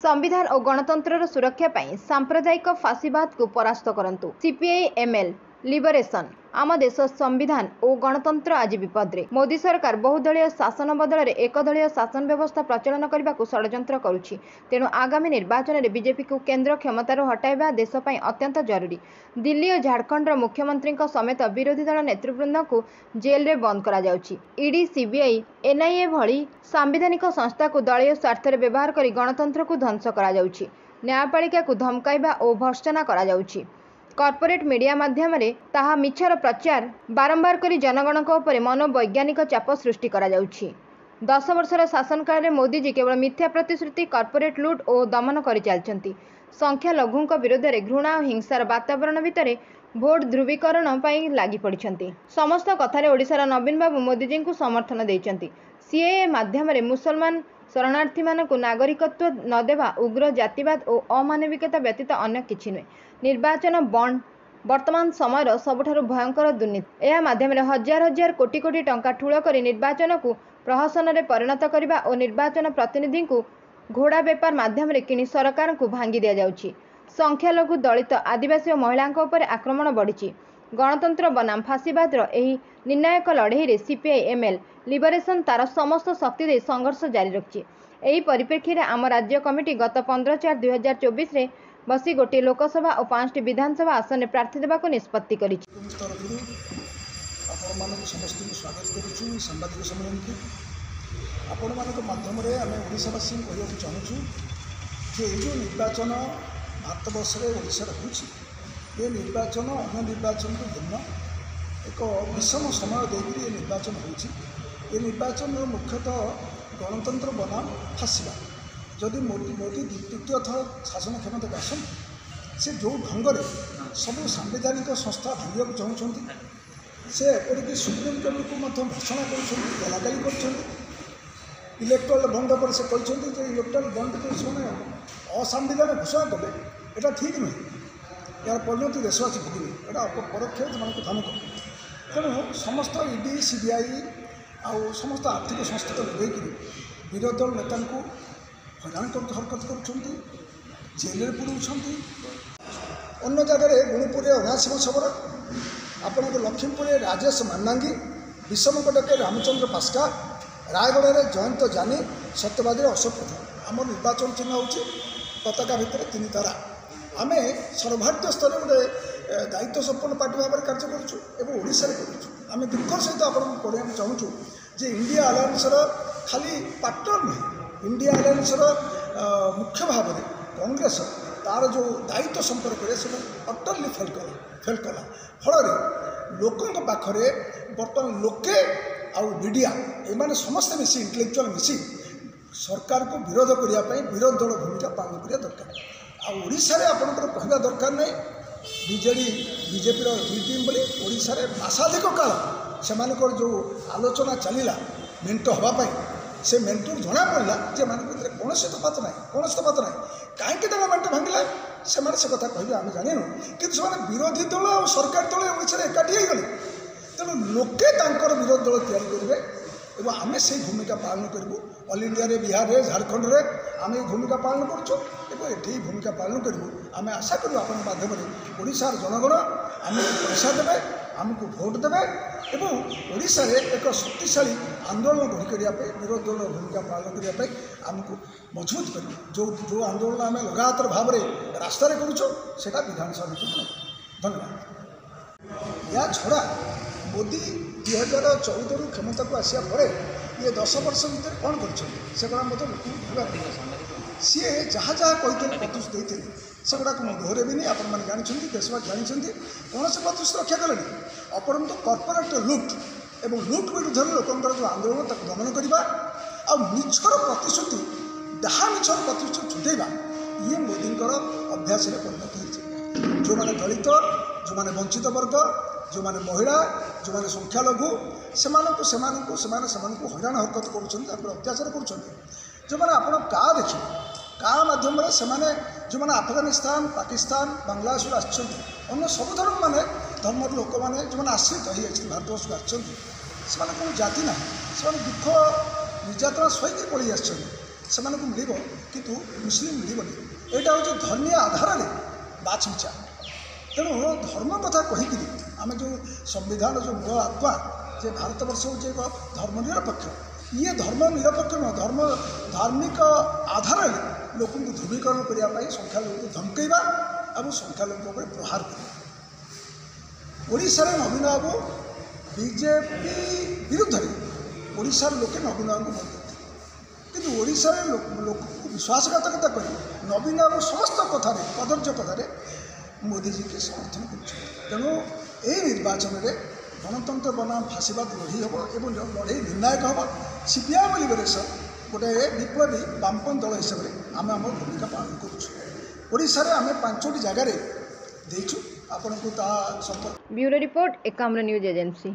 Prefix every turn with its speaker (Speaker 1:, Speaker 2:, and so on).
Speaker 1: संविधान और गणतंत्र सुरक्षा पाई सांप्रदायिक फासीवाद को परास्त करंतु। सीपीआई एमएल लिबरेशन आम देश संविधान और गणतंत्र आज विपद्रे। मोदी सरकार बहुदलीय शासन बदल में एकदलीय शासन व्यवस्था प्रचलन करने को षड्यंत्र करुछि। तेणु आगामी निर्वाचन में बीजेपी को केंद्र क्षमतार हटाइबा देशपाई अत्यंत जरूरी। दिल्ली और झारखंड मुख्यमंत्री समेत विरोधी दल नेतृवृंद को जेल रे बंद करा जाउछि। ईडी सीबीआई एनआईए भली सांविधानिक संस्था को दलीय स्वार्थ व्यवहार कर गणतंत्र को ध्वंस करा जाउछि। न्यायपालिका को धमकाइबा और भर्त्सना करा जाउछि। कॉर्पोरेट मीडिया माध्यम ताहा मिछर प्रचार बारंबार करी जनगणक उपर मनोवैज्ञानिक चाप सृष्टि करा जाउछि। 10 वर्षर शासन काल में मोदीजी केवल मिथ्या प्रतिश्रुति कॉर्पोरेट लूट और दमन कर चलती। संख्यालघुक विरोध में घृणा और हिंसार वातावरण भितर भोट ध्रुवीकरण पर लगी पड़ती। समस्त कथार ओडिशार नवीन बाबू मोदीजी को समर्थन देइछन्ति। सीएए माध्यम मुसलमान शरणार्थी मानक नागरिकत्व नदेवा उग्र जातिवाद और अमानविकता व्यतीत अन्य किछि नुहे। निर्वाचन बंड वर्तमान समय सबुठारु भयंकर दुर्नीति। यह माध्यम हजार हजार कोटी कोटी टंका ठूल कर निर्वाचन को प्रहसन में परिणत करने और निर्वाचन प्रतिनिधि को घोड़ा बेपार माध्यम किणी सरकार को भांगी दि जाउछि। संख्यालघु दलित आदिवासी और महिला उपर आक्रमण बढ़ी। गणतंत्र बनाम फासीवादर एही निर्णायक लड़ाई सीपीआई एमएल लिबरेशन तार समस्त शक्ति दे संघर्ष जारी रखिछि। एही परिप्रेक्षी में आम राज्य कमिटी गत 15/4/2024 में बसी गोटे लोकसभा और 5टी विधानसभा आसन में प्रार्थी देवा को निष्पत्ति करिछि।
Speaker 2: स्वागत करुछु सांबादिक सम्मेलन के आपण मानक माध्यम रे आमे ओडिशावासी कहବାକୁ चाहूछु जे जो निर्वाचन भारतवर्ष में ओडिशा होछि ये निर्वाचन अन्य निर्वाचन को भिन्न एक विषम समय देकर ये निर्वाचन होछि। ये निर्वाचन मुख्यतः गणतंत्र बनाम फासीवाद। जदि मोदी द्वितीय थर शासन क्षमता को आसन से जो ढंग से सब सांविधानिक संस्था भांगा चाहते से एपरिक सुप्रीमकोर्ट को घोषणा करगाली कर इलेक्टोरल बंड पर से कहते इलेक्टोरल बंड को से असंविधान घोषणा कले यहाँ ठीक नुहे। यार परिणति देशवासी भोगे यहाँ अपरोक्ष से धमक। तेणु समस्त ईडी सीबीआई आउ समस्त आर्थिक संस्था को लगे विरोधी दल नेता को हैरान हरकत कर जेल पुराउछन्ति। अन्य जगह गुणुपुर अनासीम शबर आपण लक्ष्मीपुर राजेश मान्नांगी विषमकटक रामचंद्र पास्का रायगढ़ में जयंत जानी सत्यवादी अशोक प्रधान। आम निर्वाचन चिन्ह हूँ पताका भितर 3 तारा। आम सर्वभारतीय स्तर में गोटे दायित्व संपन्न पार्टी भाव में कार्य करोशा करें दुख सहित आपको कहना चाहूँ जे इंडिया अलायंसर खाली पार्टनर नुहे इंडिया अलायंसर मुख्य भाव में कांग्रेस तार जो दायित्व संपर्क में अटरली फेल कला फल लोकों पाखरे बर्तमान लोके आउ मीडिया एमाने समस्त मिसी इंटेलेक्चुअल मिसी सरकार को विरोध करने विरोधी दल भूमिका पालन करने दरकार। आशारे आपंकर कहना दरकार नहीं बीजेडी बीजेपी बी टीम बोली ओडिशा रे मासाधिक काल से जो आलोचना चलला मेंट हाँपाई से मेंटू जना पड़ा जे मान कौन तफात ना कहीं मेंट भांगला से कथा कह आम जानू कि विरोधी दल और सरकार दल ओडिशा एकाठी हो गले। तेणु लोके विरोधी दल तैयारी करेंगे एवं आम से भूमिका पालन करूँ। ऑल इंडिया रे बिहार रे झारखंड रे आम भूमिका पालन करें भूमिका पालन करूँ। आम आशा करूँ आप माध्यम ओडिशार जनगण आमको पैसा देवे आमको भोट देवे एवं ओडिशा रे एक शक्तिशाली आंदोलन गढ़ी करने विरोधी दल भूमिका पालन करने आमको मजबूत कर जो आंदोलन आम लगातार भाव में रास्तार करूँ विधानसभा धन्यवाद। या छड़ा मोदी 2014 क्षमता को आसिया पर ये 10 वर्ष भर कौन कर लोक सी जहाँ जहाँ कहते प्रतिश्रुति देते से गुड़ाक मुझे दोहरेबी आपने जानते देशवासी जानते कौन से प्रतिश्रुति रक्षा कले अपरंतु कॉर्पोरेट लुट और लुट विरुद्ध लोकंर जो आंदोलन तक दमन करवा आ मिछर प्रतिश्रुति डाहा मिछर प्रतिश्रुति छुटेवा ये मोदींकर अभ्यास परिणत हो। जो मैंने दलित जो मैंने वंचित वर्ग जो मैंने महिला जो मैंने संख्यालघु से हैरान हरकत कर अत्याचार कर जो मैंने आप देखिए का माध्यम से जो मैंने अफगानिस्तान पाकिस्तान बांग्लादेश अन्य सब धर्म माने धर्मर लोक मैंने जो मैंने आश्रित हो भारतवर्ष को आसो जाति ना से दुख निर्यातना सही पलि ସେମାନଙ୍କୁ ମିଳିବ କିନ୍ତୁ ମୁସଲିମ୍ ମିଳିବନି। ଏଇଟା ହେଉଛି ଧର୍ମୀୟ ଆଧାରରେ ବାଛବିଚାର। ତେଣୁ ଧର୍ମ କଥା କହିକିରି ଆମେ ଯେଉଁ ସମ୍ବିଧାନ ଯେଉଁ ମୂଳ ଆତ୍ମା ଯେ ଭାରତବର୍ଷ ହେଉଛି ଏକ ଧର୍ମ ନିରପେକ୍ଷ, ଇଏ ଧର୍ମ ନିରପେକ୍ଷ ନୁହଁ, ଧାର୍ମିକ ଆଧାରରେ ଲୋକଙ୍କୁ ଧ୍ରୁବୀକରଣ କରିବା ପାଇଁ ସଂଖ୍ୟାଲଘୁଙ୍କୁ ଧମକେଇବା ଏବଂ ସଂଖ୍ୟାଲଘୁଙ୍କ ଉପରେ ପ୍ରହାର କରିବା। ଓଡ଼ିଶାରେ ନବୀନ ବାବୁ ବିଜେପି ବିରୁଦ୍ଧରେ ଓଡ଼ିଶାର ଲୋକେ ନବୀନ ବାବୁଙ୍କୁ ଭୋଟ ଦେଇଥିଲେ, କିନ୍ତୁ ଓଡ଼ିଶାରେ ଲୋକଙ୍କୁ ବିଶ୍ୱାସଘାତକତା କରି ନବୀନ ବାବୁ ସମସ୍ତ କଥାରେ କଦର୍ଯ୍ୟ କଥାରେ ମୋଦିଜୀକି ସମର୍ଥନ କରୁଛନ୍ତି। ତେଣୁ ଏହି ନିର୍ବାଚନରେ ଗଣତନ୍ତ୍ର ବନାମ ଫାସିବାଦ ଲଢ଼େଇ ହେବ ଏବଂ ଲଢ଼େଇ ନିର୍ଣ୍ଣାୟକ ହେବ। ସିପିଆଇଏମ୍ ଲିବରେସନ୍ ଗୋଟେ ବିପ୍ଳବୀ ବାମପନ୍ଥୀ ଦଳ ହିସାବରେ ଆମେ ଆମର ଭୂମିକା ପାଳନ କରୁଛୁ। ଓଡ଼ିଶାରେ ଆମେ 5ଟି ଜାଗାରେ ଦେଇଛୁ, ଆପଣଙ୍କୁ ତା ସମ୍ପର୍କ।
Speaker 1: Bureau report Ekamra news agency.